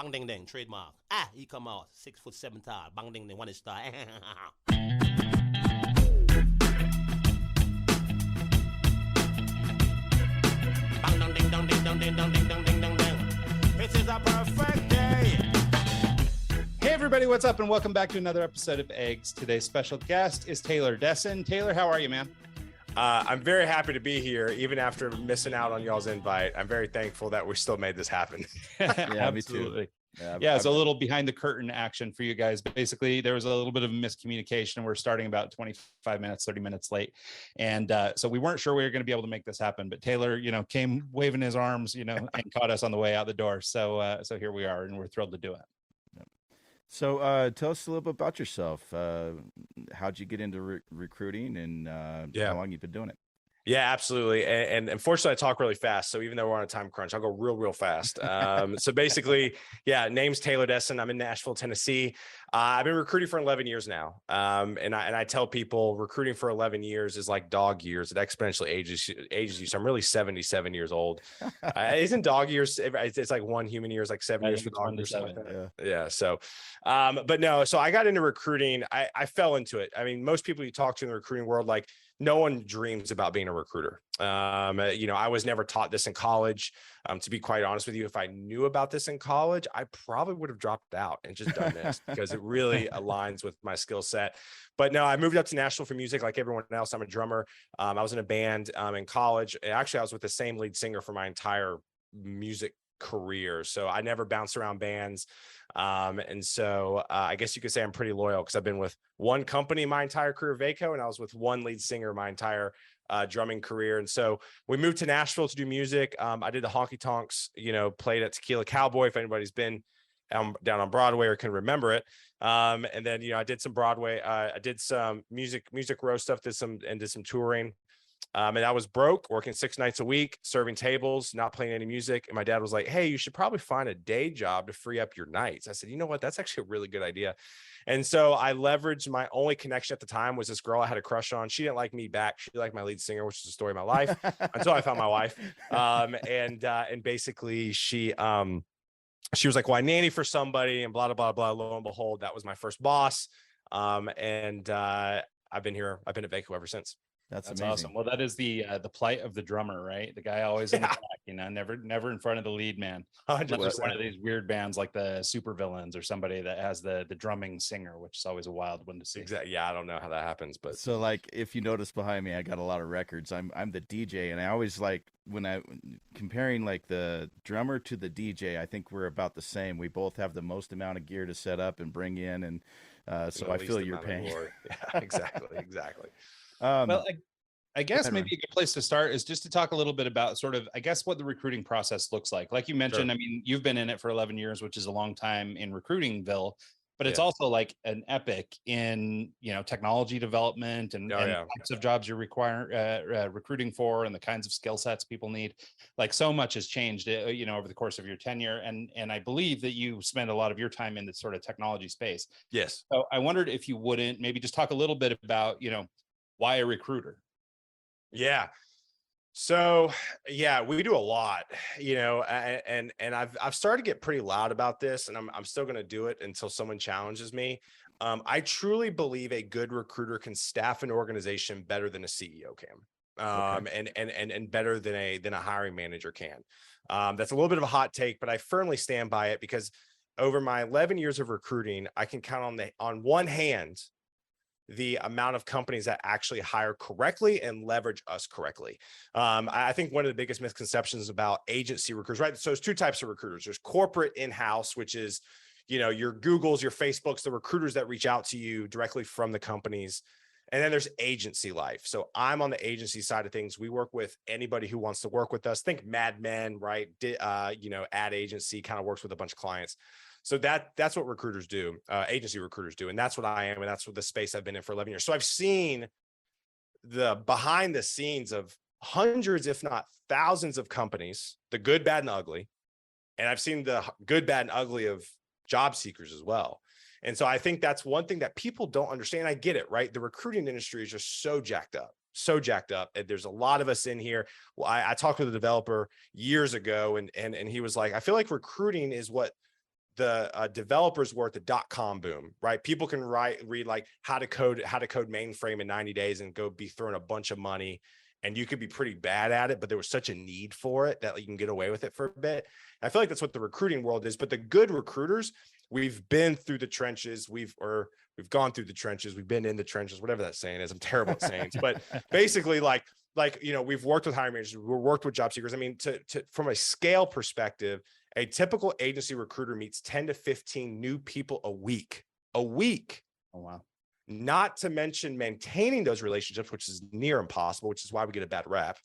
Bang ding ding, trademark. He come out 6'7" tall. Bang ding ding, 1 inch tall. Bang dong ding dong ding dong ding dong ding dong ding dong ding. This is a perfect day. Hey everybody, what's up? And welcome back to another episode of Eggs. Today's special guest is Taylor Desseyn. Taylor, how are you, man? I'm very happy to be here, even after missing out on y'all's invite. I'm very thankful that we still made this happen. Yeah, me too. Yeah, it's a little behind the curtain action for you guys. Basically, there was a little bit of miscommunication. We're starting about 25 minutes, 30 minutes late. And so we weren't sure we were going to be able to make this happen. But Taylor, came waving his arms, and caught us on the way out the door. So here we are, and we're thrilled to do it. So tell us a little bit about yourself. How'd you get into recruiting and how long you've been doing it? Yeah, absolutely. And unfortunately, I talk really fast. So even though we're on a time crunch, I'll go real fast. So basically, name's Taylor Desseyn. I'm in Nashville, Tennessee. I've been recruiting for 11 years now. And I tell people recruiting for 11 years is like dog years. It exponentially ages you. So I'm really 77 years old. Isn't dog years? It's like one human year is like 7 years for dog years. Yeah. So, but no, so I got into recruiting. I fell into it. I mean, most people you talk to in the recruiting world, like, no one dreams about being a recruiter. I was never taught this in college. To be quite honest with you, if I knew about this in college, I probably would have dropped out and just done this because it really aligns with my skill set. But no, I moved up to Nashville for music like everyone else. I'm a drummer. I was in a band in college. Actually, I was with the same lead singer for my entire music career. So I never bounced around bands. And so I guess you could say I'm pretty loyal because I've been with one company my entire career, Vaco, and I was with one lead singer my entire drumming career. And so we moved to Nashville to do music. I did the honky tonks, played at Tequila Cowboy. If anybody's been down on Broadway or can remember it. And then, I did some Broadway. I did some music row stuff, did some touring. And I was broke, working 6 nights a week, serving tables, not playing any music. And my dad was like, hey, you should probably find a day job to free up your nights. I said, you know what? That's actually a really good idea. And so I leveraged my only connection at the time was this girl I had a crush on. She didn't like me back. She liked my lead singer, which is the story of my life until I found my wife. And basically she was like, well, I nanny for somebody and blah, blah, blah, blah. Lo and behold, that was my first boss. I've been at Vaco ever since. That's awesome. Well, that is the plight of the drummer, right? The guy always in the back, never in front of the lead man. 100%. One of these weird bands like the Supervillains or somebody that has the drumming singer, which is always a wild one to see. Exactly. Yeah, I don't know how that happens, but so like if you notice behind me, I got a lot of records. I'm the DJ, and I always like when I comparing like the drummer to the DJ, I think we're about the same. We both have the most amount of gear to set up and bring in, and so I feel your pain. Yeah, exactly. Well, I guess maybe a good place to start is just to talk a little bit about sort of, I guess, what the recruiting process looks like. Like you mentioned, sure. I mean, you've been in it for 11 years, which is a long time in recruitingville, but it's also like an epic in, technology development and types of jobs you're recruiting for and the kinds of skill sets people need. Like so much has changed, over the course of your tenure. And I believe that you spend a lot of your time in this sort of technology space. Yes. So I wondered if you wouldn't maybe just talk a little bit about, why a recruiter? Yeah. So we do a lot, and I've started to get pretty loud about this, and I'm still going to do it until someone challenges me. I truly believe a good recruiter can staff an organization better than a CEO can, and better than a hiring manager can. That's a little bit of a hot take, but I firmly stand by it because over my 11 years of recruiting, I can count on one hand the amount of companies that actually hire correctly and leverage us correctly. I think one of the biggest misconceptions about agency recruiters, right? So there's 2 types of recruiters. There's corporate in-house, which is, your Googles, your Facebooks, the recruiters that reach out to you directly from the companies. And then there's agency life. So I'm on the agency side of things. We work with anybody who wants to work with us. Think Mad Men, right? Ad agency kind of works with a bunch of clients. So that's what recruiters do, agency recruiters do. And that's what I am. And that's what the space I've been in for 11 years. So I've seen the behind the scenes of hundreds, if not thousands of companies, the good, bad, and ugly. And I've seen the good, bad, and ugly of job seekers as well. And so I think that's one thing that people don't understand. I get it, right? The recruiting industry is just so jacked up. And there's a lot of us in here. Well, I talked with a developer years ago and he was like, I feel like recruiting is what the developers were at the .com boom, right? People can read like how to code mainframe in 90 days and go be throwing a bunch of money, and you could be pretty bad at it, but there was such a need for it that you can get away with it for a bit. And I feel like that's what the recruiting world is. But the good recruiters, we've been through the trenches, we've gone through the trenches, we've been in the trenches, whatever that saying is. I'm terrible at sayings, but basically like, we've worked with hiring managers, we've worked with job seekers. I mean, from a scale perspective, a typical agency recruiter meets 10 to 15 new people a week. Oh, wow. Not to mention maintaining those relationships, which is near impossible, which is why we get a bad rep.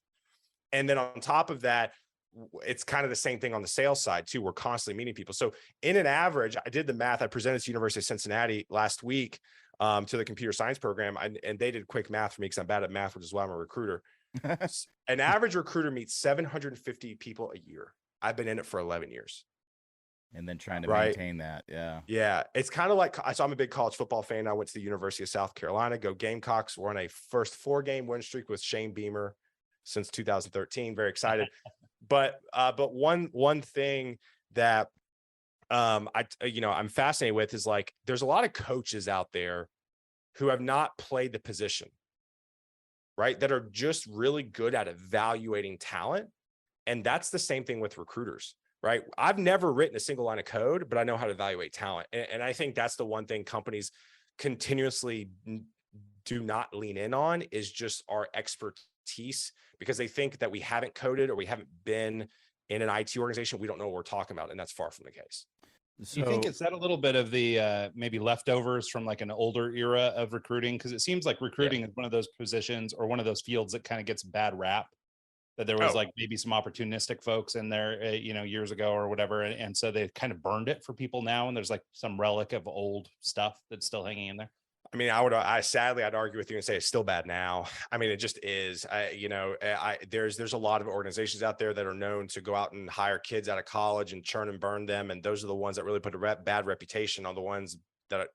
And then on top of that, it's kind of the same thing on the sales side too. We're constantly meeting people. So in an average, I did the math. I presented to University of Cincinnati last week to the computer science program, and they did quick math for me because I'm bad at math, which is why I'm a recruiter. An average recruiter meets 750 people a year. I've been in it for 11 years. And then trying to maintain that. Yeah. Yeah. It's kind of like, so I'm a big college football fan. I went to the University of South Carolina. Go Gamecocks. We're on a first 4-game win streak with Shane Beamer since 2013. Very excited. But one thing that I'm fascinated with is like, there's a lot of coaches out there who have not played the position, right? That are just really good at evaluating talent. And that's the same thing with recruiters, right? I've never written a single line of code, but I know how to evaluate talent. And I think that's the one thing companies continuously do not lean in on, is just our expertise, because they think that we haven't coded or we haven't been in an IT organization. We don't know what we're talking about. And that's far from the case. So, you think it's that a little bit of the maybe leftovers from like an older era of recruiting? Because it seems like recruiting is one of those positions or one of those fields that kind of gets bad rap. That there was like maybe some opportunistic folks in there, years ago or whatever. And so they kind of burned it for people now. And there's like some relic of old stuff that's still hanging in there. I mean, I'd argue with you and say it's still bad now. I mean, it just is. There's a lot of organizations out there that are known to go out and hire kids out of college and churn and burn them. And those are the ones that really put a bad reputation on the ones that,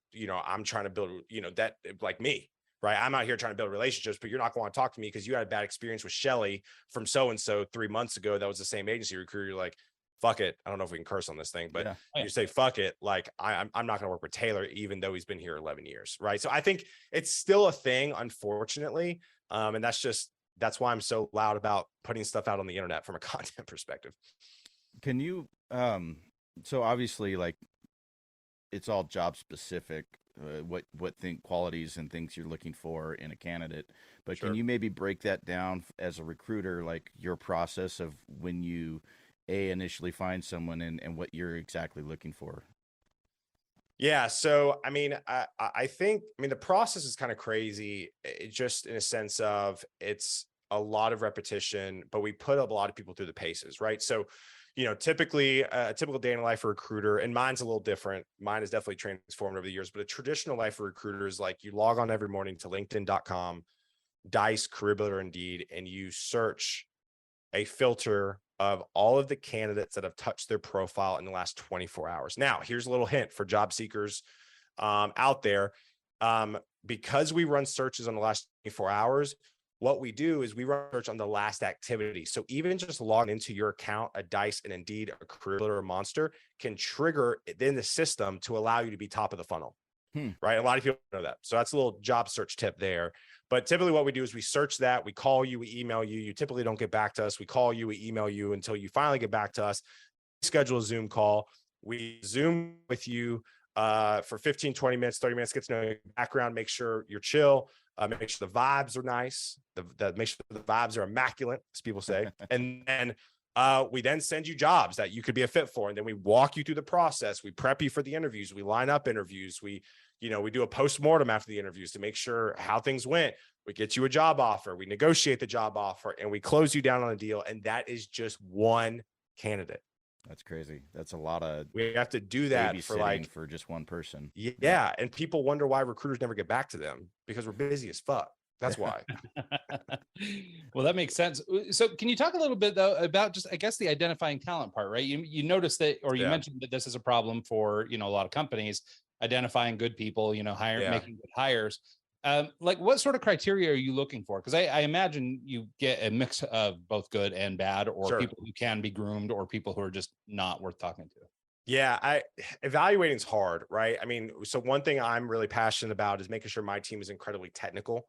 I'm trying to build, that like me. Right. I'm out here trying to build relationships, but you're not going to talk to me because you had a bad experience with Shelly from so-and-so 3 months ago. That was the same agency recruiter. You're like, fuck it. I don't know if we can curse on this thing, but you say, fuck it. Like I'm not going to work with Taylor, even though he's been here 11 years. Right. So I think it's still a thing, unfortunately. And that's why I'm so loud about putting stuff out on the internet from a content perspective. Can you, so obviously like it's all job specific. What qualities and things you're looking for in a candidate, but Can you maybe break that down as a recruiter, like your process of when you initially find someone and what you're exactly looking for? Yeah. So, I mean, I think the process is kind of crazy, just in a sense of it's a lot of repetition, but we put up a lot of people through the paces, right? So, typically a typical day in life for a recruiter, and mine's a little different. Mine is definitely transformed over the years, but a traditional life for recruiter is like you log on every morning to LinkedIn.com, Dice, Career Builder, Indeed, and you search a filter of all of the candidates that have touched their profile in the last 24 hours. Now, here's a little hint for job seekers out there. Because we run searches on the last 24 hours, what we do is we run search on the last activity. So even just logging into your account, a Dice, and Indeed, a Career Builder, or Monster can trigger in the system to allow you to be top of the funnel, right? A lot of people know that. So that's a little job search tip there. But typically what we do is we search that, we call you, we email you. You typically don't get back to us. We call you, we email you until you finally get back to us. Schedule a Zoom call. We Zoom with you for 15, 20 minutes, 30 minutes, get to know your background, make sure you're chill. Make sure the vibes are nice. Make sure the vibes are immaculate, as people say. And then we then send you jobs that you could be a fit for. And then we walk you through the process. We prep you for the interviews. We line up interviews. We do a post-mortem after the interviews to make sure how things went. We get you a job offer. We negotiate the job offer and we close you down on a deal. And that is just one candidate. That's crazy. That's a lot of. We have to do that for just one person. Yeah. And people wonder why recruiters never get back to them, because we're busy as fuck. That's why. Well, that makes sense. So can you talk a little bit though about just, I guess, the identifying talent part, right? You noticed that, or you mentioned that this is a problem for, a lot of companies identifying good people, making good hires. Like what sort of criteria are you looking for? Because I imagine you get a mix of both good and bad, or people who can be groomed, or people who are just not worth talking to. Yeah, evaluating is hard, right? I mean, so one thing I'm really passionate about is making sure my team is incredibly technical.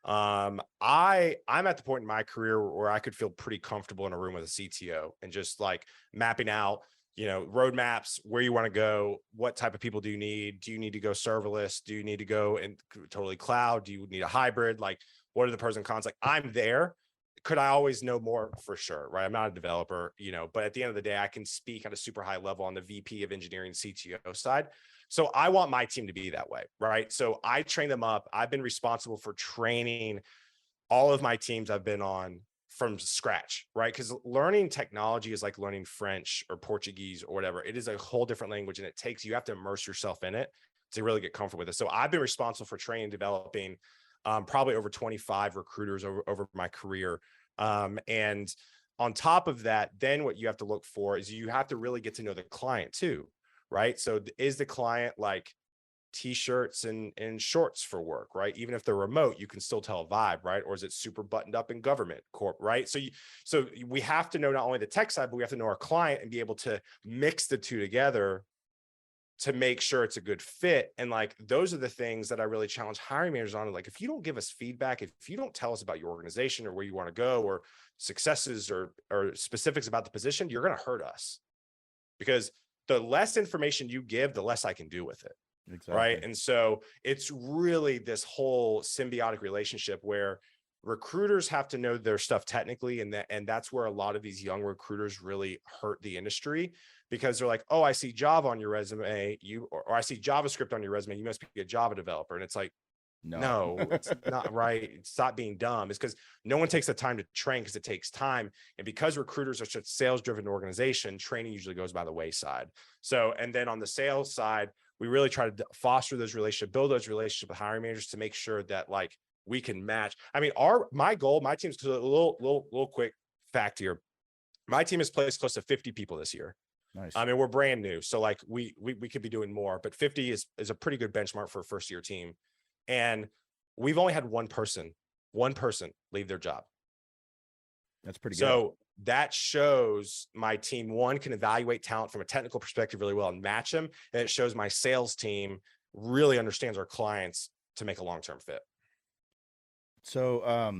I'm at the point in my career where I could feel pretty comfortable in a room with a CTO and just like mapping out, roadmaps, where you want to go, what type of people do you need? Do you need to go serverless? Do you need to go in totally cloud? Do you need a hybrid? Like, what are the pros and cons? Like, I'm there. Could I always know more? For sure, right? I'm not a developer, but at the end of the day, I can speak at a super high level on the VP of engineering CTO side. So I want my team to be that way, right? So I train them up. I've been responsible for training all of my teams I've been on from scratch, right? Because learning technology is like learning French or Portuguese or whatever. It is a whole different language, and you have to immerse yourself in it to really get comfortable with it. So I've been responsible for training and developing probably over 25 recruiters over my career. And on top of that, then what you have to look for is you have to really get to know the client too, right? So is the client like t-shirts and shorts for work, right? Even if they're remote, you can still tell a vibe, right? Or is it super buttoned up in government corp, right? So we have to know not only the tech side, but we have to know our client and be able to mix the two together to make sure it's a good fit. And like, those are the things that I really challenge hiring managers on. Like, if you don't give us feedback, if you don't tell us about your organization or where you want to go or successes or specifics about the position, you're going to hurt us, because the less information you give, the less I can do with it. Exactly. Right. And so it's really this whole symbiotic relationship where recruiters have to know their stuff technically. And that's where a lot of these young recruiters really hurt the industry, because they're like, oh, I see Java on your resume, or I see JavaScript on your resume, you must be a Java developer. And it's like, no, it's not right. Stop being dumb. It's because no one takes the time to train, because it takes time. And because recruiters are such a sales-driven organization, training usually goes by the wayside. So, and then on the sales side, we really try to foster those relationships, build those relationships with hiring managers to make sure that like we can match. I mean, my goal, my team's a little quick fact here. My team has placed close to 50 people this year. Nice. I mean, we're brand new, so like we could be doing more, but 50 is a pretty good benchmark for a first year team. And we've only had one person leave their job. That's pretty good. So that shows my team, one, can evaluate talent from a technical perspective really well and match them. And it shows my sales team really understands our clients to make a long-term fit. So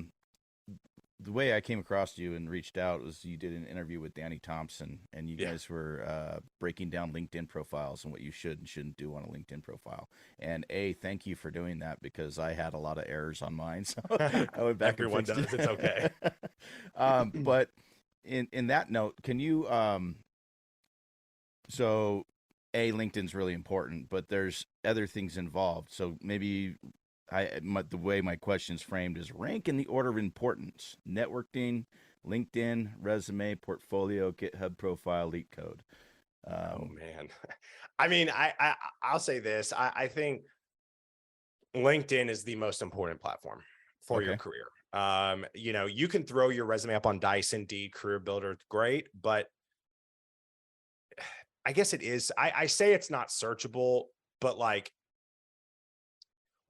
the way I came across you and reached out was you did an interview with Danny Thompson, and you guys were breaking down LinkedIn profiles and what you should and shouldn't do on a LinkedIn profile. And thank you for doing that, because I had a lot of errors on mine. So I went back. Everyone does. It's okay. But in that note, can you so LinkedIn's really important, but there's other things involved. So maybe the way my question is framed is rank in the order of importance: networking, LinkedIn, resume, portfolio, GitHub profile, leak code. Oh man. I mean, I'll say this. I think LinkedIn is the most important platform for your career. You can throw your resume up on Dice, Indeed, Career Builder, great, but I guess it is. I say it's not searchable, but like,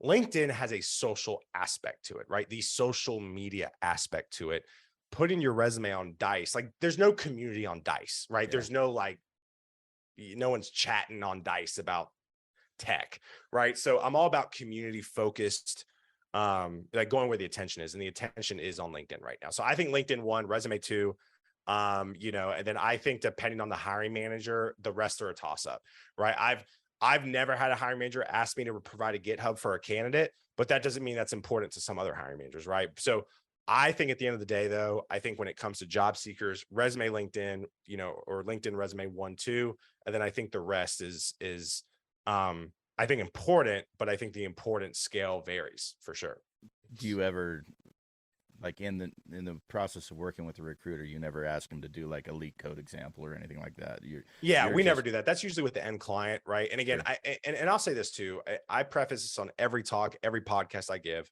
LinkedIn has a social aspect to it, right? The social media aspect to it. Putting your resume on Dice, like there's no community on Dice, right? Yeah. There's no like, no one's chatting on Dice about tech, right? So I'm all about community focused, like going where the attention is, and the attention is on LinkedIn right now. So I think LinkedIn 1, resume 2, and then I think depending on the hiring manager, the rest are a toss up, right? I've never had a hiring manager ask me to provide a GitHub for a candidate, but that doesn't mean that's important to some other hiring managers, right? So I think at the end of the day, though, I think when it comes to job seekers, resume LinkedIn, or LinkedIn resume 1, 2, and then I think the rest is I think important, but I think the importance scale varies for sure. Do you ever, like in the process of working with a recruiter, you never ask them to do like a leak code example or anything like that? We never do that. That's usually with the end client, right? And again, sure. And I'll say this too. I preface this on every talk, every podcast I give.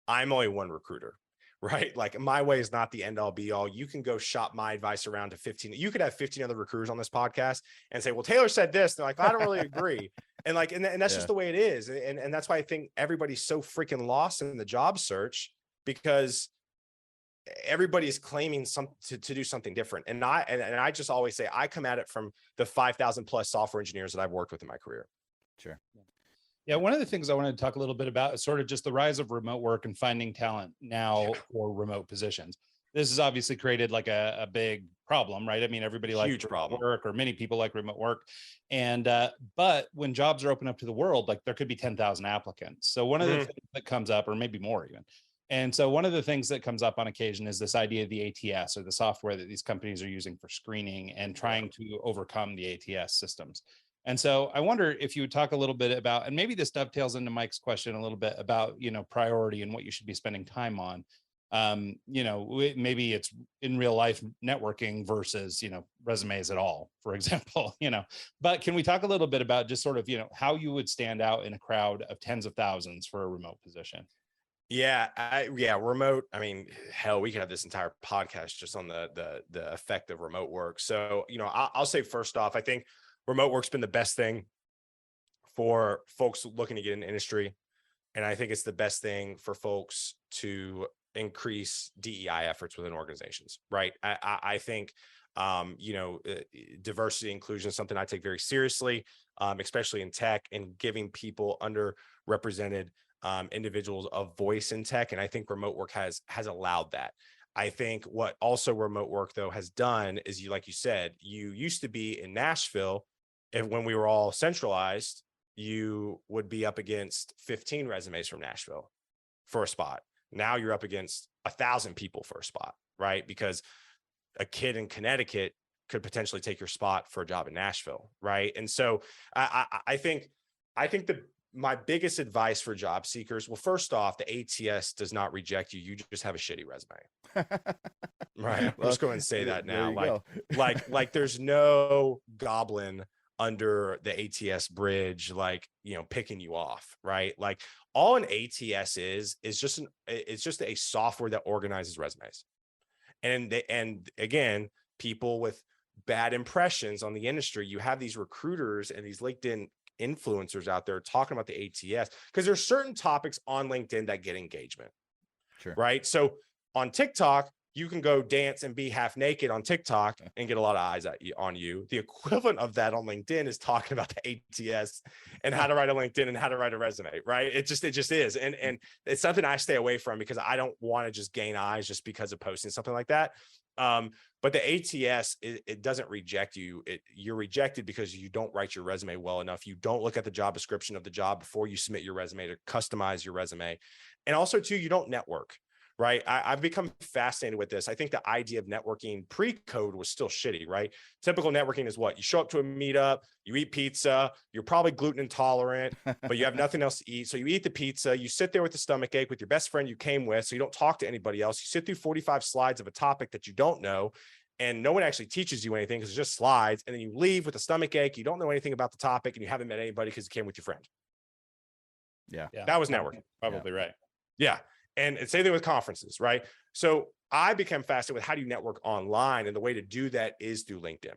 I'm only one recruiter, right? Like my way is not the end all be all. You can go shop my advice around to 15. You could have 15 other recruiters on this podcast and say, well, Taylor said this. They're like, I don't really agree. And like, and that's just the way it is. And that's why I think everybody's so freaking lost in the job search, because everybody is claiming to do something different. And I just always say, I come at it from the 5,000 plus software engineers that I've worked with in my career. Sure. Yeah, one of the things I wanted to talk a little bit about is sort of just the rise of remote work and finding talent now for remote positions. This has obviously created like a big problem, right? I mean, everybody likes remote work, or many people like remote work. And but when jobs are open up to the world, like there could be 10,000 applicants. So one of the things that comes up, or maybe more even. And so one of the things that comes up on occasion is this idea of the ATS, or the software that these companies are using for screening and trying to overcome the ATS systems. And so I wonder if you would talk a little bit about, and maybe this dovetails into Mike's question a little bit about, priority and what you should be spending time on. Maybe it's in real life networking versus, resumes at all, for example, but can we talk a little bit about just sort of, how you would stand out in a crowd of tens of thousands for a remote position? Yeah, remote. I mean, hell, we could have this entire podcast just on the effect of remote work. So, I'll say first off, I think remote work's been the best thing for folks looking to get in the industry. And I think it's the best thing for folks to increase DEI efforts within organizations, right? I think, diversity inclusion is something I take very seriously, especially in tech, and giving people underrepresented individuals a voice in tech. And I think remote work has allowed that. I think what also remote work though has done is, like you said, you used to be in Nashville, and when we were all centralized, you would be up against 15 resumes from Nashville for a spot. Now you're up against 1,000 people for a spot, right? Because a kid in Connecticut could potentially take your spot for a job in Nashville, right? And so I think my biggest advice for job seekers, well, first off, the ATS does not reject you. You just have a shitty resume. Right. Let's go ahead and say that now. Like there's no goblin under the ATS bridge, picking you off, right? Like all an ATS is just it's just a software that organizes resumes. And again, people with bad impressions on the industry, you have these recruiters and these LinkedIn influencers out there talking about the ATS, because there's certain topics on LinkedIn that get engagement. Sure. Right. So on TikTok, you can go dance and be half naked on TikTok and get a lot of eyes on you. The equivalent of that on LinkedIn is talking about the ATS and how to write a LinkedIn and how to write a resume, right? It just is. And it's something I stay away from, because I don't want to just gain eyes just because of posting something like that. But the ATS, it doesn't reject you. You're rejected because you don't write your resume well enough. You don't look at the job description of the job before you submit your resume to customize your resume. And also too, you don't network. Right. I've become fascinated with this. I think the idea of networking pre-code was still shitty, right? Typical networking is what? You show up to a meetup, you eat pizza, you're probably gluten intolerant, but you have nothing else to eat. So you eat the pizza, you sit there with a stomach ache with your best friend you came with, so you don't talk to anybody else. You sit through 45 slides of a topic that you don't know, and no one actually teaches you anything because it's just slides. And then you leave with a stomach ache. You don't know anything about the topic, and you haven't met anybody because you came with your friend. Yeah. That was networking. Probably right. Yeah. And same thing with conferences, right? So I became fascinated with how do you network online, and the way to do that is through LinkedIn,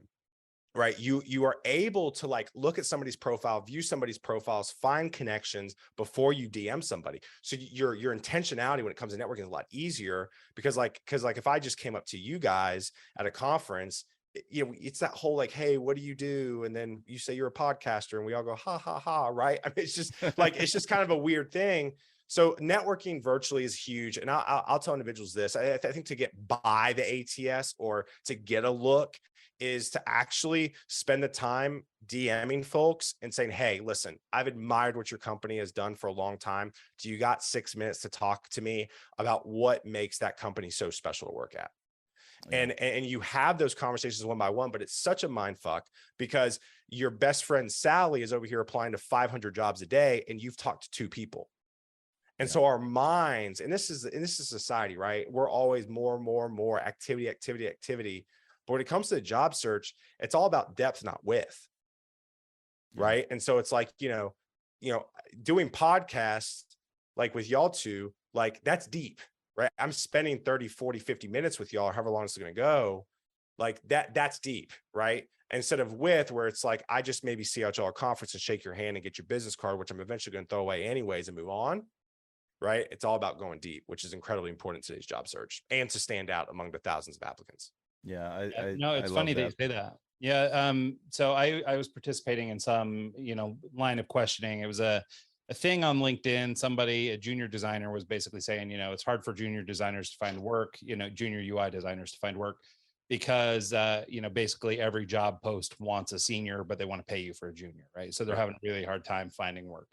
right? You are able to look at somebody's profile, view somebody's profiles, find connections before you DM somebody. So your intentionality when it comes to networking is a lot easier, because if I just came up to you guys at a conference, it's that whole hey, what do you do? And then you say you're a podcaster, and we all go ha ha ha, right? I mean, it's just kind of a weird thing. So networking virtually is huge. And I'll tell individuals this. I think to get by the ATS, or to get a look, is to actually spend the time DMing folks and saying, hey, listen, I've admired what your company has done for a long time. Do you got 6 minutes to talk to me about what makes that company so special to work at? Yeah. And you have those conversations one by one, but it's such a mind fuck, because your best friend Sally is over here applying to 500 jobs a day, and you've talked to 2 people. And so our minds, and this is society, right? We're always more activity. But when it comes to the job search, it's all about depth, not width. Right. And so it's doing podcasts with y'all two, that's deep, right? I'm spending 30, 40, 50 minutes with y'all, however long it's going to go. That's deep, right? Instead of width, where it's I just maybe see out y'all at a conference and shake your hand and get your business card, which I'm eventually going to throw away anyways and move on. right? It's all about going deep, which is incredibly important in today's job search and to stand out among the thousands of applicants. Yeah, No, it's funny that you say that. Yeah. So I was participating in some, line of questioning. It was a thing on LinkedIn. Somebody, a junior designer, was basically saying, it's hard for junior designers to find work, junior UI designers to find work because, basically every job post wants a senior, but they want to pay you for a junior, right? So they're having a really hard time finding work.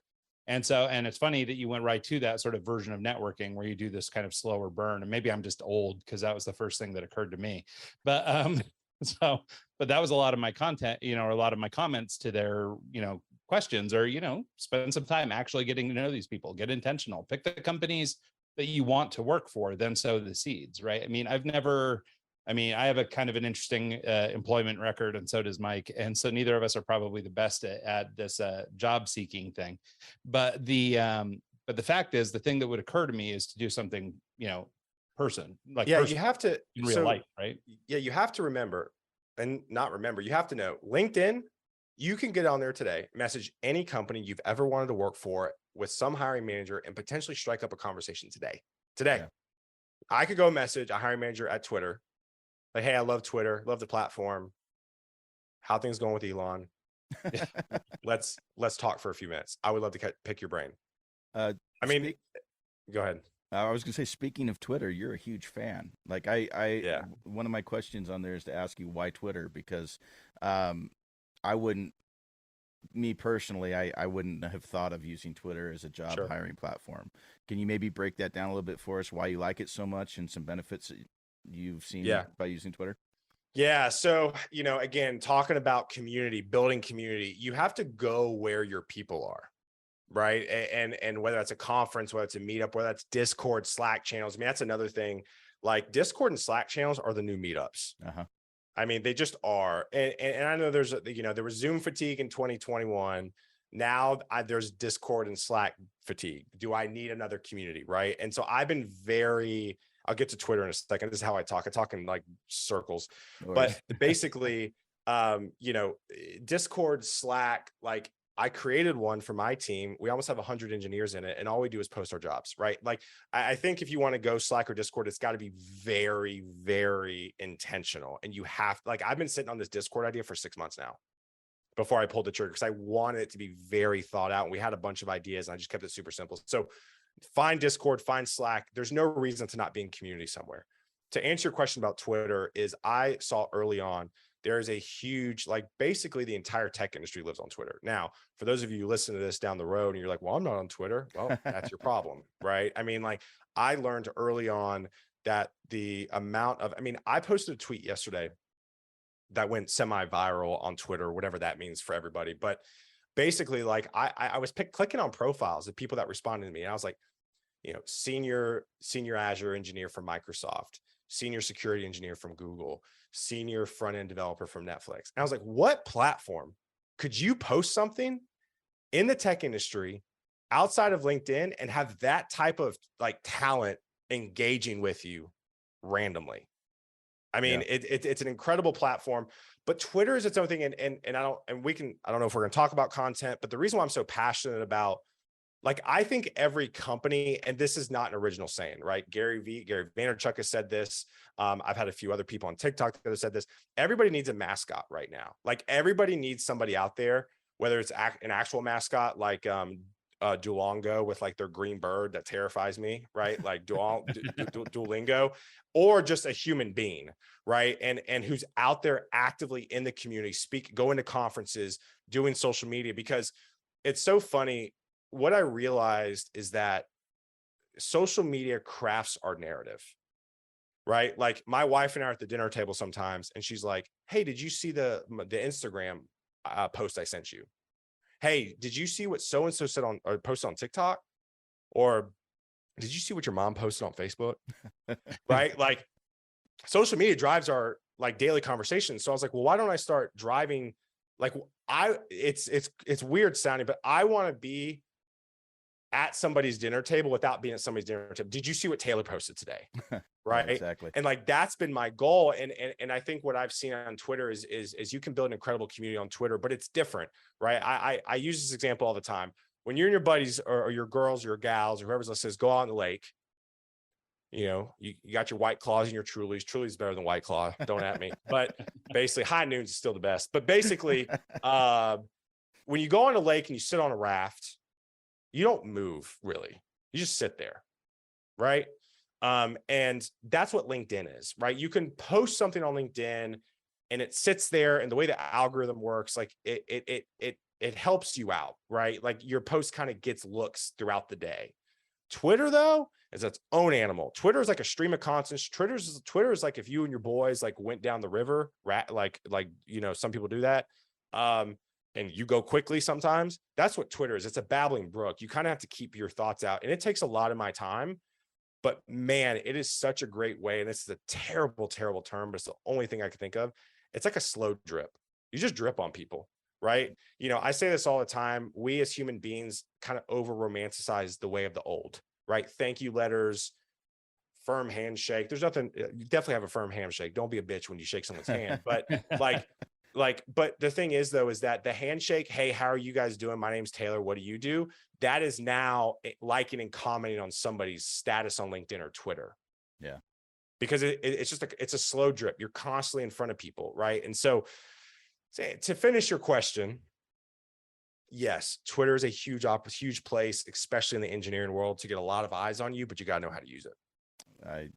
And it's funny that you went right to that sort of version of networking where you do this kind of slower burn. And maybe I'm just old because that was the first thing that occurred to me. But but that was a lot of my content, or a lot of my comments to their, questions are, spend some time actually getting to know these people, get intentional, pick the companies that you want to work for, then sow the seeds, right? I have a kind of an interesting employment record, and so does Mike. And so neither of us are probably the best at this job seeking thing. But the fact is, the thing that would occur to me is to do something, you have to in real life, right? Yeah, you have to remember, and not remember, you have to know LinkedIn. You can get on there today, message any company you've ever wanted to work for with some hiring manager, and potentially strike up a conversation today. Yeah. I could go message a hiring manager at Twitter. Like, hey, I love Twitter, love the platform. How things going with Elon? Let's talk for a few minutes. I would love to pick your brain. Go ahead. I was gonna say, speaking of Twitter, you're a huge fan. Like one of my questions on there is to ask you why Twitter, because I wouldn't have thought of using Twitter as a job hiring platform. Can you maybe break that down a little bit for us, why you like it so much and some benefits you've seen by using Twitter? Yeah. So, again, talking about community, building community, you have to go where your people are, right? And whether that's a conference, whether it's a meetup, whether that's Discord, Slack channels. I mean, that's another thing. Like, Discord and Slack channels are the new meetups. I mean, they just are. And I know there was Zoom fatigue in 2021. Now there's Discord and Slack fatigue. Do I need another community? Right. And so I've been I'll get to Twitter in a second. This is how I talk. I talk in like circles, but basically, Discord, Slack, like I created one for my team. We almost have 100 engineers in it, and all we do is post our jobs, right? Like, I think if you want to go Slack or Discord, it's got to be very, very intentional. And you have, like, I've been sitting on this Discord idea for 6 months now before I pulled the trigger, because I wanted it to be very thought out. And we had a bunch of ideas, and I just kept it super simple. So find Discord, find Slack. There's no reason to not be in community somewhere. To answer your question about Twitter, is I saw early on, there is a huge, like, basically the entire tech industry lives on Twitter. Now, for those of you who listen to this down the road and you're like, well, I'm not on Twitter. Well, that's your problem, right? I mean, like, I learned early on that the amount of, I posted a tweet yesterday that went semi-viral on Twitter, whatever that means for everybody. But basically, like, I was clicking on profiles of people that responded to me. And I was like, senior Azure engineer from Microsoft, senior security engineer from Google, senior front-end developer from Netflix. And I was like, what platform could you post something in the tech industry outside of LinkedIn and have that type of like talent engaging with you randomly? I mean, it's an incredible platform, but Twitter is its own thing. And I don't know if we're going to talk about content, but the reason why I'm so passionate about, like, I think every company, and this is not an original saying, right? Gary Vaynerchuk has said this. I've had a few other people on TikTok that have said this. Everybody needs a mascot right now. Like, everybody needs somebody out there, whether it's an actual mascot, like Duolingo with like their green bird that terrifies me, right? Like Duolingo, or just a human being, right? And who's out there actively in the community, going to conferences, doing social media. Because it's so funny. What I realized is that social media crafts our narrative, right? Like, my wife and I are at the dinner table sometimes, and she's like, hey, did you see the Instagram post I sent you? Hey, did you see what so-and-so said or posted on TikTok? Or did you see what your mom posted on Facebook? Right? Like, social media drives our like daily conversations. So I was like, well, why don't I start driving? Like, it's weird sounding, but I want to be at somebody's dinner table without being at somebody's dinner table. Did you see what Taylor posted today? Right. Yeah, exactly. And like, that's been my goal. And I think what I've seen on Twitter is you can build an incredible community on Twitter, but it's different, right? I use this example all the time. when you and your buddies or your girls, or your gals, or whoever's listening, go out on the lake. You know, you got your White Claws and your Trulies. Trulies better than White Claw. Don't at me. But basically, High Noons is still the best. But basically, when you go on a lake and you sit on a raft, you don't move really. You just sit there, right? And that's what LinkedIn is, right? You can post something on LinkedIn, and it sits there. And the way the algorithm works, like it helps you out, right? Like your post kind of gets looks throughout the day. Twitter, though, is its own animal. Twitter is like a stream of consciousness. Twitter is like if you and your boys like went down the river, like you know, some people do that, and you go quickly sometimes. That's what Twitter is. It's a babbling brook. You kind of have to keep your thoughts out, and it takes a lot of my time. But man, it is such a great way. And this is a terrible, terrible term, but it's the only thing I can think of. It's like a slow drip. You just drip on people, right? You know, I say this all the time. We as human beings kind of over romanticize the way of the old, right? Thank you letters, firm handshake. There's nothing, you definitely have a firm handshake. Don't be a bitch when you shake someone's hand. But but the thing is, though, is that the handshake, hey, how are you guys doing? My name's Taylor. What do you do? That is now liking and commenting on somebody's status on LinkedIn or Twitter. Yeah. Because it's just it's a slow drip. You're constantly in front of people, right? And so to finish your question, yes, Twitter is a huge place, especially in the engineering world, to get a lot of eyes on you, but you got to know how to use it. I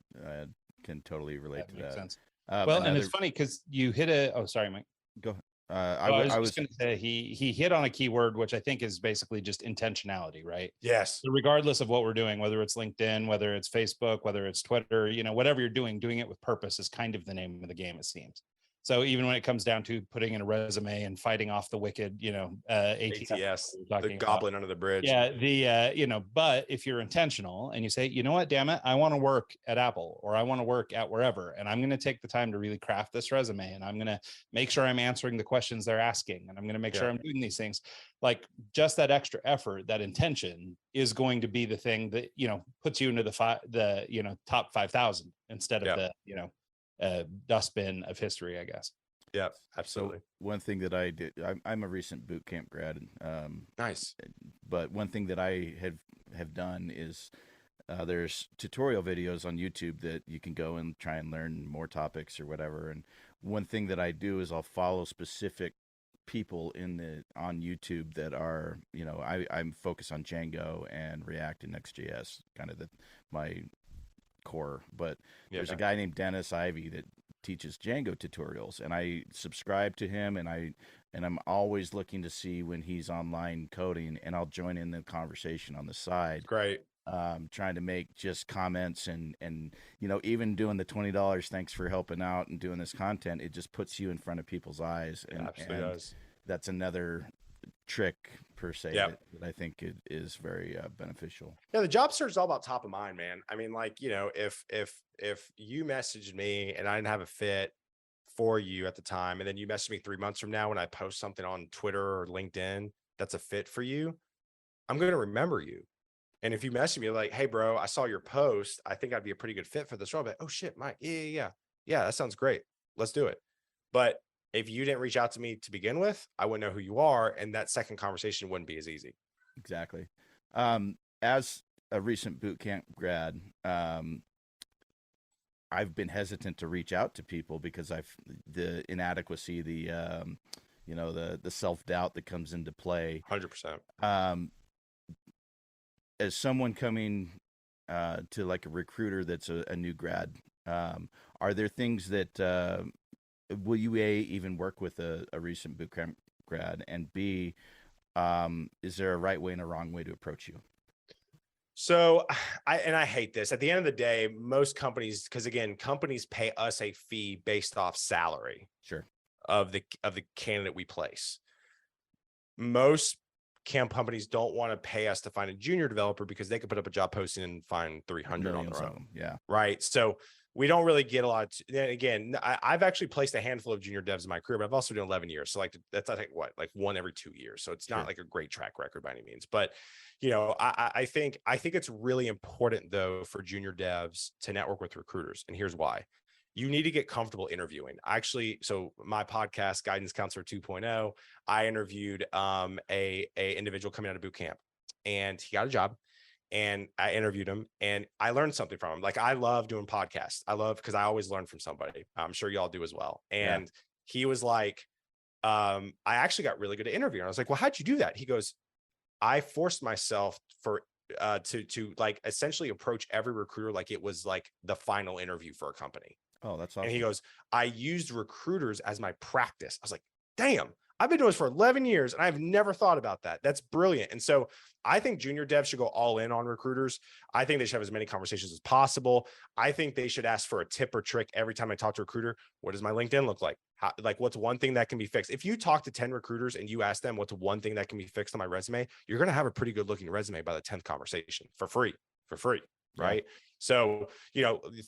can totally relate to that. Sense. Well, and it's funny because you hit oh, sorry, Mike. Go. I was just going to say he hit on a keyword, which I think is basically just intentionality, right? Yes. So regardless of what we're doing, whether it's LinkedIn, whether it's Facebook, whether it's Twitter, you know, whatever you're doing it with purpose is kind of the name of the game, it seems. So even when it comes down to putting in a resume and fighting off the wicked, you know, ATS, the goblin under the bridge. Yeah. You know, but if you're intentional and you say, you know what, damn it, I want to work at Apple or I want to work at wherever, and I'm going to take the time to really craft this resume, and I'm going to make sure I'm answering the questions they're asking, and I'm going to make sure I'm doing these things. Like just that extra effort, that intention is going to be the thing that, you know, puts you into the you know, top 5,000 instead of the, you know, dustbin of history, I guess. Yeah, absolutely. So one thing that I did, I'm a recent boot camp grad. Nice. But one thing that I have done is there's tutorial videos on YouTube that you can go and try and learn more topics or whatever. And one thing that I do is I'll follow specific people on YouTube that are, you know, I'm focused on Django and React and Next.js, kind of my core. But there's a guy named Dennis Ivey that teaches Django tutorials, and I subscribe to him, and I'm always looking to see when he's online coding, and I'll join in the conversation on the side. Great. Trying to make just comments and you know, even doing the $20 thanks for helping out and doing this content, it just puts you in front of people's eyes. And, absolutely does. That's another trick per se that I think it is very beneficial. Yeah, the job search is all about top of mind, man. I mean, like, you know, if you messaged me and I didn't have a fit for you at the time, and then you message me 3 months from now when I post something on Twitter or LinkedIn that's a fit for you, I'm going to remember you. And if you message me like, hey, bro, I saw your post, I think I'd be a pretty good fit for this role. But oh shit, Mike, yeah, that sounds great. Let's do it. But if you didn't reach out to me to begin with, I wouldn't know who you are, and that second conversation wouldn't be as easy. Exactly. As a recent boot camp grad, I've been hesitant to reach out to people because the inadequacy, you know, the self-doubt that comes into play. 100%. As someone coming to like a recruiter that's a new grad, are there things that will you even work with a recent boot camp grad, and B, is there a right way and a wrong way to approach you? So I hate this. At the end of the day, most companies, because again, companies pay us a fee based off salary. Sure. Of the candidate we place. Most camp companies don't want to pay us to find a junior developer because they could put up a job posting and find 300 on their own. Yeah. Right. So we don't really get a lot. Again, I've actually placed a handful of junior devs in my career, but I've also done 11 years. So like that's, I think, like one every 2 years. So it's not like a great track record by any means, but you know, I think it's really important though for junior devs to network with recruiters. And here's why. You need to get comfortable interviewing. Actually, so my podcast, Guidance Counselor 2.0, I interviewed a individual coming out of boot camp. and he got a job. And I interviewed him and I learned something from him. Like, I love doing podcasts. Because I always learn from somebody. I'm sure y'all do as well. And he was like, I actually got really good at interviewing. I was like, well, how'd you do that? He goes, I forced myself to like essentially approach every recruiter like it was like the final interview for a company. Oh, that's awesome. And he goes, I used recruiters as my practice. I was like, damn, I've been doing this for 11 years and I've never thought about that. That's brilliant. And so I think junior devs should go all in on recruiters. I think they should have as many conversations as possible. I think they should ask for a tip or trick every time I talk to a recruiter. What does my LinkedIn look like? What's one thing that can be fixed? If you talk to 10 recruiters and you ask them what's one thing that can be fixed on my resume, you're going to have a pretty good looking resume by the 10th conversation for free, right? So,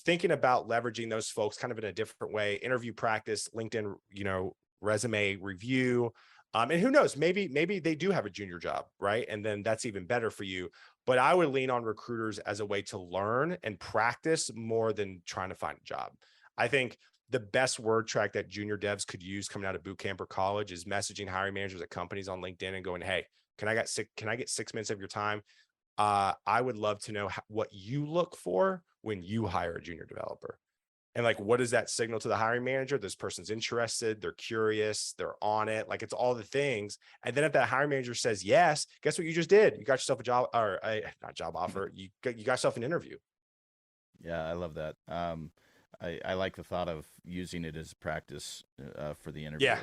thinking about leveraging those folks kind of in a different way, interview practice, LinkedIn, resume review. And who knows, maybe they do have a junior job, right? And then that's even better for you. But I would lean on recruiters as a way to learn and practice more than trying to find a job. I think the best word track that junior devs could use coming out of boot camp or college is messaging hiring managers at companies on LinkedIn and going, hey, can I get 6 minutes of your time? I would love to know what you look for when you hire a junior developer. And like, what does that signal to the hiring manager? This person's interested, they're curious, they're on it. Like, it's all the things. And then if that hiring manager says yes, guess what you just did? You got yourself a job, or not job offer. You got yourself an interview. Yeah, I love that. I like the thought of using it as practice for the interview.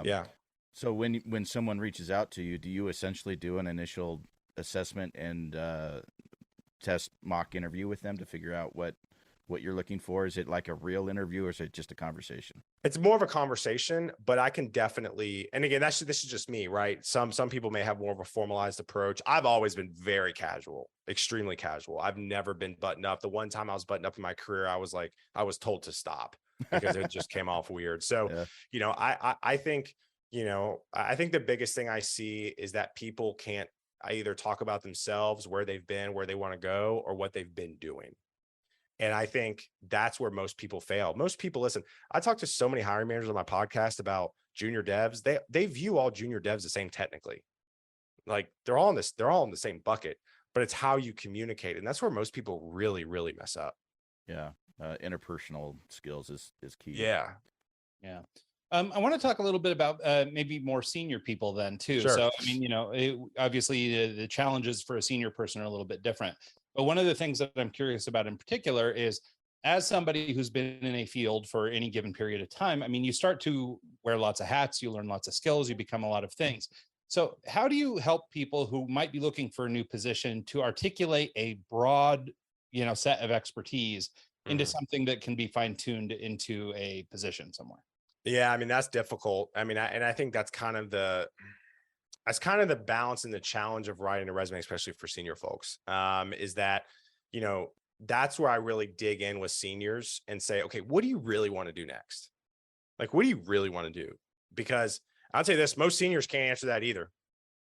Yeah. So when someone reaches out to you, do you essentially do an initial assessment and test mock interview with them to figure out what you're looking for? Is it like a real interview or is it just a conversation? It's more of a conversation, but I can definitely, and again, this is just me, right? Some people may have more of a formalized approach. I've always been very casual, extremely casual. I've never been buttoned up. The one time I was buttoned up in my career, I was told to stop because it just came off weird. So, I think, I think the biggest thing I see is that people can't either talk about themselves, where they've been, where they want to go, or what they've been doing. And I think that's where most people fail. Most people, listen, I talk to so many hiring managers on my podcast about junior devs. They view all junior devs the same technically. Like, they're all in the same bucket, but it's how you communicate. And that's where most people really, really mess up. Yeah. Interpersonal skills is key. Yeah. I want to talk a little bit about maybe more senior people then too. Sure. So, I mean, obviously the challenges for a senior person are a little bit different. But one of the things that I'm curious about in particular is, as somebody who's been in a field for any given period of time, I mean, you start to wear lots of hats, you learn lots of skills, you become a lot of things. So how do you help people who might be looking for a new position to articulate a broad, set of expertise into something that can be fine-tuned into a position somewhere? Yeah, I mean, that's difficult. I mean, I think that's kind of the balance and the challenge of writing a resume, especially for senior folks, is that, that's where I really dig in with seniors and say, okay, what do you really want to do next? Like, what do you really want to do? Because I'll tell you this, most seniors can't answer that either.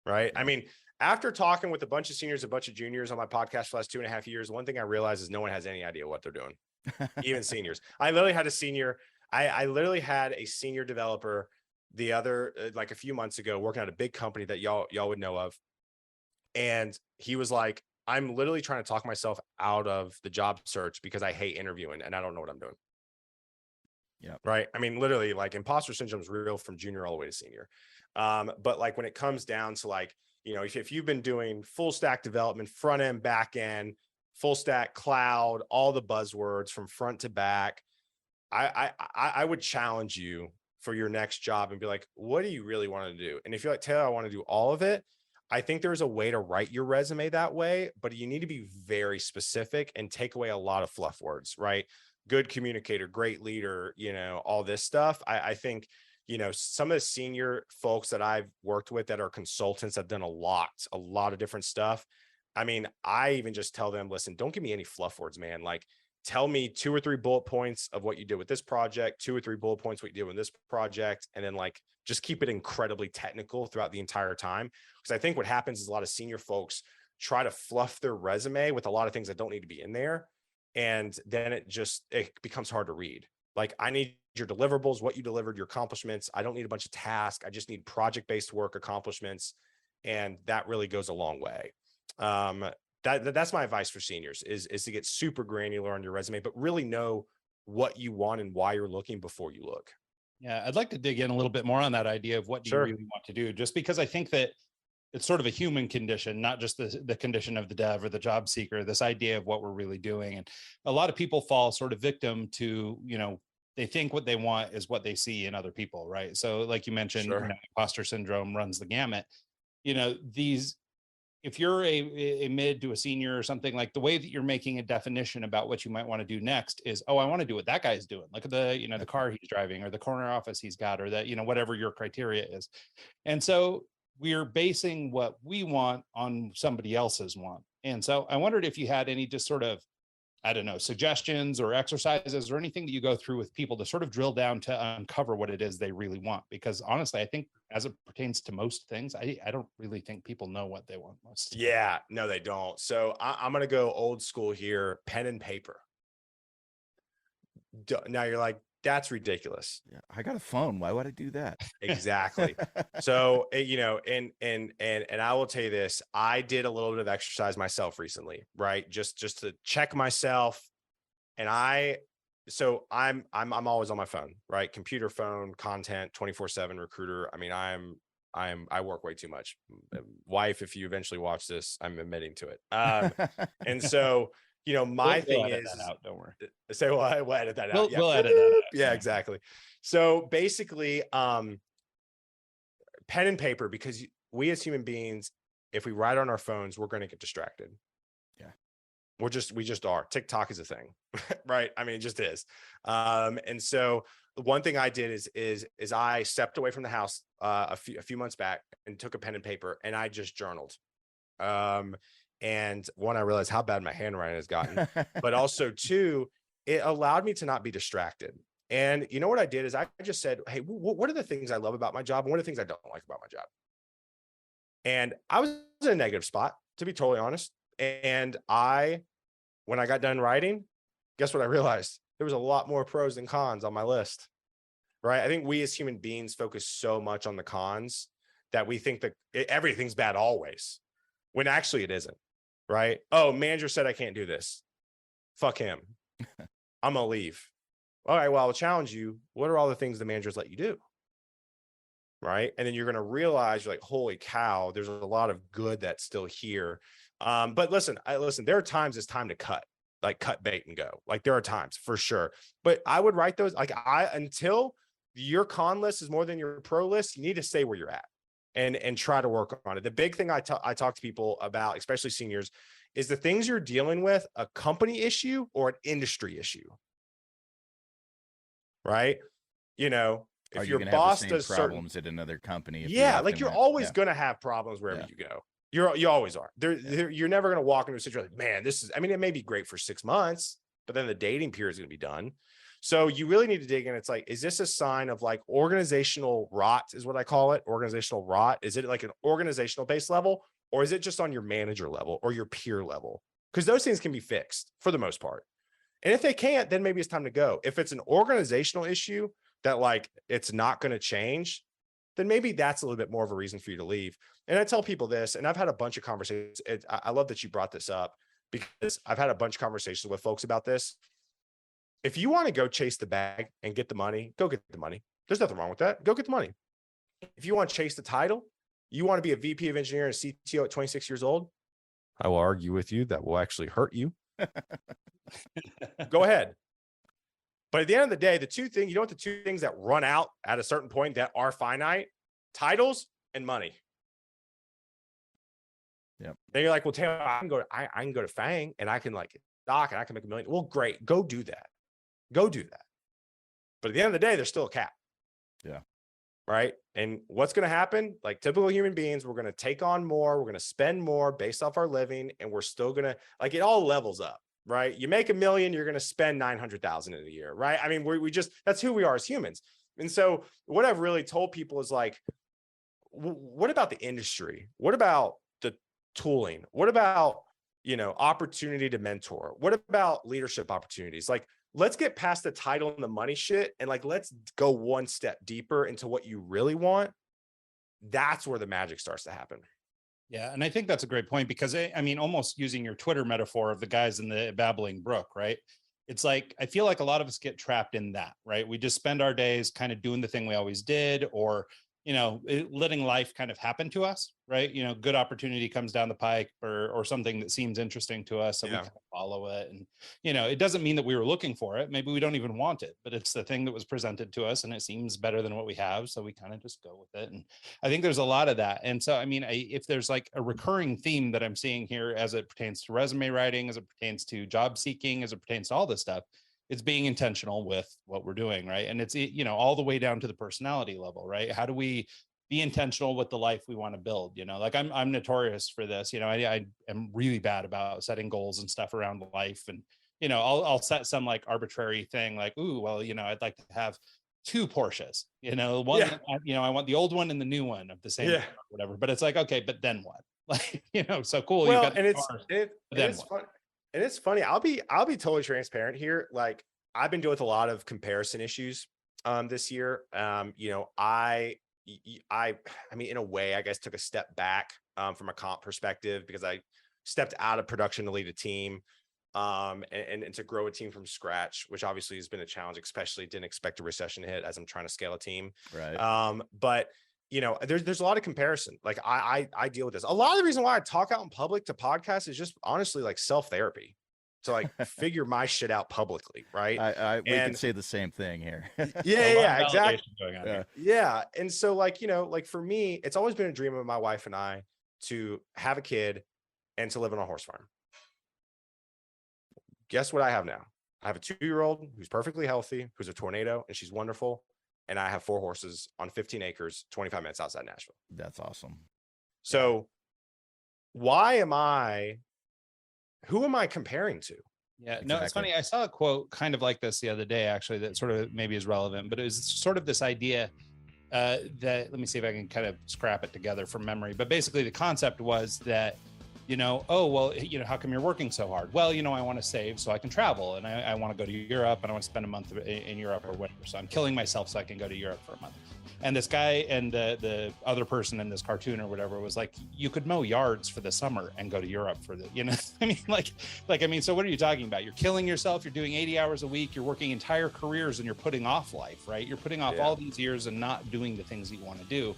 Right. I mean, after talking with a bunch of seniors, a bunch of juniors on my podcast for the last 2.5 years, one thing I realized is no one has any idea what they're doing, even seniors. I literally had a senior developer the other, like a few months ago, working at a big company that y'all would know of. And he was like, I'm literally trying to talk myself out of the job search because I hate interviewing and I don't know what I'm doing. Yeah. Right. I mean, literally, like, imposter syndrome is real from junior all the way to senior. But like, when it comes down to, like, if you've been doing full stack development, front end, back end, full stack, cloud, all the buzzwords from front to back, I would challenge you for your next job and be like, what do you really want to do? And if you're like, Taylor, I want to do all of it, I think there's a way to write your resume that way, but you need to be very specific and take away a lot of fluff words, right? Good communicator, great leader, all this stuff. I think, some of the senior folks that I've worked with that are consultants have done a lot of different stuff. I mean, I even just tell them, listen, don't give me any fluff words, man. Like, tell me 2 or 3 bullet points of what you did with this project, 2 or 3 bullet points what you did with this project, and then, like, just keep it incredibly technical throughout the entire time. Because I think what happens is a lot of senior folks try to fluff their resume with a lot of things that don't need to be in there. And then it becomes hard to read. Like, I need your deliverables, what you delivered, your accomplishments. I don't need a bunch of tasks. I just need project-based work accomplishments. And that really goes a long way. That's my advice for seniors is to get super granular on your resume, but really know what you want and why you're looking before you look. Yeah, I'd like to dig in a little bit more on that idea of what do you really want to do, just because I think that it's sort of a human condition, not just the condition of the dev or the job seeker, this idea of what we're really doing. And a lot of people fall sort of victim to, they think what they want is what they see in other people, right? So like you mentioned, imposter syndrome runs the gamut. If you're a mid to a senior or something, like the way that you're making a definition about what you might want to do next is, oh, I want to do what that guy's doing. Look at the, the car he's driving or the corner office he's got, or that, whatever your criteria is. And so we're basing what we want on somebody else's want. And so I wondered if you had any just sort of, I don't know, suggestions or exercises or anything that you go through with people to sort of drill down to uncover what it is they really want. Because honestly, I think as it pertains to most things, I don't really think people know what they want most. Yeah, no, they don't. So I'm going to go old school here, pen and paper. Now you're like, that's ridiculous. Yeah, I got a phone. Why would I do that? Exactly. So, and I will tell you this, I did a little bit of exercise myself recently, right? Just to check myself. And I'm always on my phone, right? Computer, phone, content, 24/7 recruiter. I mean, I work way too much. Wife, if you eventually watch this, I'm admitting to it. And so, my thing is, don't worry. Say, well, we'll edit that out. We'll edit that out. Yeah, exactly. So basically, pen and paper, because we as human beings, if we write on our phones, we're going to get distracted. Yeah. We just are. TikTok is a thing, right? I mean, it just is. And so the one thing I did is I stepped away from the house a few months back and took a pen and paper and I just journaled. And one, I realized how bad my handwriting has gotten, but also two, it allowed me to not be distracted. And you know what I did is I just said, hey, what are the things I love about my job? And what are the things I don't like about my job? And I was in a negative spot, to be totally honest. And when I got done writing, guess what I realized? There was a lot more pros than cons on my list, right? I think we as human beings focus so much on the cons that we think that everything's bad always, when actually it isn't, right? Oh, manager said I can't do this. Fuck him. I'm going to leave. All right, well, I'll challenge you. What are all the things the managers let you do? Right. And then you're going to realize you're like, holy cow, there's a lot of good that's still here. But listen, there are times it's time to cut bait and go. Like there are times for sure. But I would write those until your con list is more than your pro list, you need to stay where you're at and try to work on it. The big thing I talk to people about, especially seniors, is the things you're dealing with a company issue or an industry issue. Right. If your boss does problems at another company, you're always going to have problems wherever you go. You always are. You're never going to walk into a situation like, man, it may be great for 6 months, but then the dating period is going to be done. So you really need to dig in. It's like, is this a sign of like organizational rot is what I call it. Organizational rot. Is it like an organizational based level, or is it just on your manager level or your peer level? Because those things can be fixed for the most part. And if they can't, then maybe it's time to go. If it's an organizational issue that like it's not going to change, then maybe that's a little bit more of a reason for you to leave. And I tell people this, and I've had a bunch of conversations. I love that you brought this up because I've had a bunch of conversations with folks about this. If you want to go chase the bag and get the money, go get the money. There's nothing wrong with that. Go get the money. If you want to chase the title, you want to be a VP of engineering and CTO at 26 years old, I will argue with you that will actually hurt you. Go ahead. But at the end of the day, the two things that run out at a certain point that are finite? Titles and money. Yep. Then you're like, well, Taylor, I can go to FANG and I can like stock and I can make $1 million. Well, great. Go do that. But at the end of the day, there's still a cap. Yeah. Right. And what's going to happen? Like typical human beings, we're going to take on more. We're going to spend more based off our living. And we're still going to it all levels up. Right. You make $1 million, you're going to spend 900,000 in a year. Right. I mean, that's who we are as humans. And so what I've really told people is like, what about the industry? What about the tooling? What about, opportunity to mentor? What about leadership opportunities? Like, let's get past the title and the money shit. And like, let's go one step deeper into what you really want. That's where the magic starts to happen. Yeah. And I think that's a great point because I mean, almost using your Twitter metaphor of the guys in the babbling brook, right? It's like, I feel like a lot of us get trapped in that, right? We just spend our days kind of doing the thing we always did, or, letting life kind of happen to us, right? Good opportunity comes down the pike or something that seems interesting to us. So we kind of follow it. And, it doesn't mean that we were looking for it. Maybe we don't even want it, but it's the thing that was presented to us and it seems better than what we have. So we kind of just go with it. And I think there's a lot of that. And so, I mean, if there's like a recurring theme that I'm seeing here as it pertains to resume writing, as it pertains to job seeking, as it pertains to all this stuff, it's being intentional with what we're doing, right? And it's all the way down to the personality level, right? How do we be intentional with the life we want to build? Like I'm notorious for this. I am really bad about setting goals and stuff around life, and I'll set some like arbitrary thing, like, ooh, well, I'd like to have 2 Porsches, one, I want the old one and the new one of the same car, or whatever. But it's like, okay, but then what? Like, so cool. Well, you got and it's fun. And it's funny. I'll be totally transparent here. Like, I've been dealing with a lot of comparison issues this year. I mean, in a way, I guess took a step back from a comp perspective because I stepped out of production to lead a team and to grow a team from scratch, which obviously has been a challenge, especially didn't expect a recession to hit as I'm trying to scale a team. Right. But there's a lot of comparison. Like I deal with this. A lot of the reason why I talk out in public to podcasts is just honestly like self-therapy to like figure my shit out publicly. Right. We can say the same thing here. Yeah, exactly. Yeah. And so like, like for me, it's always been a dream of my wife and I to have a kid and to live on a horse farm. Guess what I have now? I have a 2-year-old who's perfectly healthy, who's a tornado, and she's wonderful. And I have 4 horses on 15 acres, 25 minutes outside Nashville. That's awesome. So who am I comparing to? Yeah, no, it's funny. I saw a quote kind of like this the other day, actually, that sort of maybe is relevant, but it was sort of this idea that, let me see if I can kind of scrap it together from memory. But basically the concept was that, oh, well, how come you're working so hard? Well, I want to save so I can travel, and I want to go to Europe, and I want to spend a month in Europe or whatever. So I'm killing myself so I can go to Europe for a month. And this guy and the other person in this cartoon or whatever was like, you could mow yards for the summer and go to Europe for the, I mean, so what are you talking about? You're killing yourself. You're doing 80 hours a week. You're working entire careers and you're putting off life, right? You're putting off all these years and not doing the things that you want to do,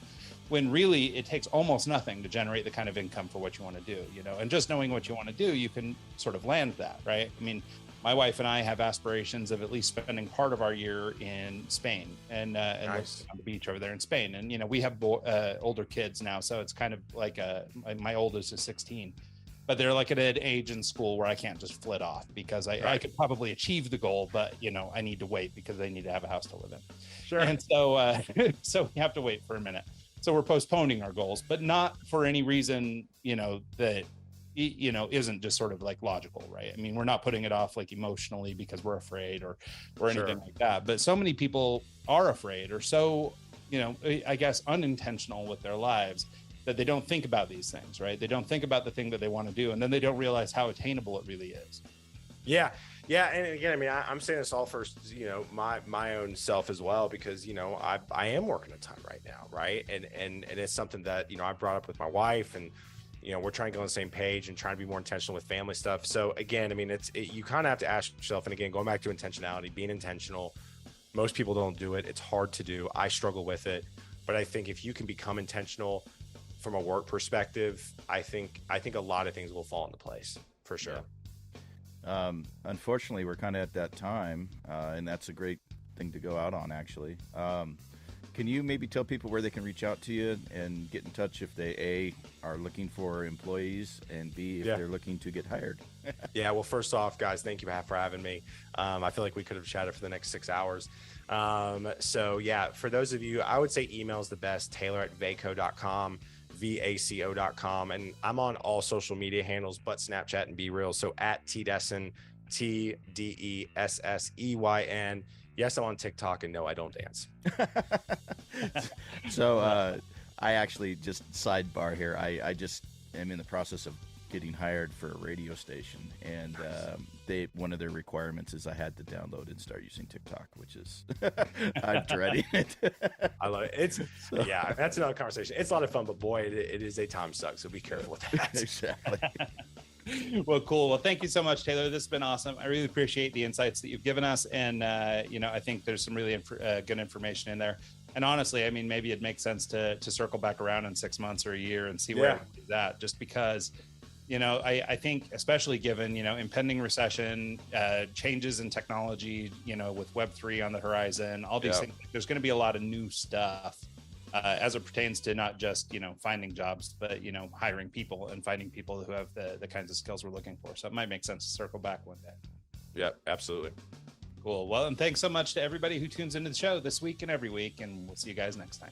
when really it takes almost nothing to generate the kind of income for what you want to do, and just knowing what you want to do, you can sort of land that, right? I mean, my wife and I have aspirations of at least spending part of our year in Spain and nice. On the beach over there in Spain. And, we have older kids now. So it's kind of like my oldest is 16, but they're like at an age in school where I can't just flit off because I could probably achieve the goal, but, I need to wait because they need to have a house to live in. Sure. And so, so we have to wait for a minute. So we're postponing our goals, but not for any reason, that isn't just sort of like logical, right? I mean, we're not putting it off like emotionally because we're afraid or anything like that. But so many people are afraid or so, I guess, unintentional with their lives that they don't think about these things, right? They don't think about the thing that they want to do, and then they don't realize how attainable it really is. Yeah. And again, I mean, I'm saying this all for, my own self as well, because, I am working a ton right now. Right. And it's something that, I brought up with my wife, and, we're trying to go on the same page and trying to be more intentional with family stuff. So again, I mean, you kind of have to ask yourself, and again, going back to intentionality, being intentional. Most people don't do it. It's hard to do. I struggle with it, but I think if you can become intentional from a work perspective, I think a lot of things will fall into place for sure. Yeah. Unfortunately, we're kind of at that time, and that's a great thing to go out on, actually. Can you maybe tell people where they can reach out to you and get in touch if they, A, are looking for employees, and B, if they're looking to get hired? Yeah, well, first off, guys, thank you for having me. I feel like we could have chatted for the next 6 hours. So, yeah, for those of you, I would say email is the best, Taylor@vaco.com. VACO.com, and I'm on all social media handles but Snapchat and Be Real. So @TDesseyn, TDESSEYN. Yes, I'm on TikTok, and no, I don't dance. So I actually, just sidebar here, I just am in the process of getting hired for a radio station, and one of their requirements is I had to download and start using TikTok, which is I'm dreading it. I love it. Yeah, that's another conversation. It's a lot of fun, but boy, it is a time suck. So be careful with that. Exactly. Well, cool. Well, thank you so much, Taylor. This has been awesome. I really appreciate the insights that you've given us. And, I think there's some really good information in there. And honestly, I mean, maybe it makes sense to circle back around in 6 months or a year and see where it's at, just because, I think especially given, impending recession, changes in technology, with Web3 on the horizon, all these things, there's going to be a lot of new stuff. As it pertains to not just, finding jobs, but, hiring people and finding people who have the kinds of skills we're looking for. So it might make sense to circle back one day. Yeah, absolutely. Cool. Well, and thanks so much to everybody who tunes into the show this week and every week. And we'll see you guys next time.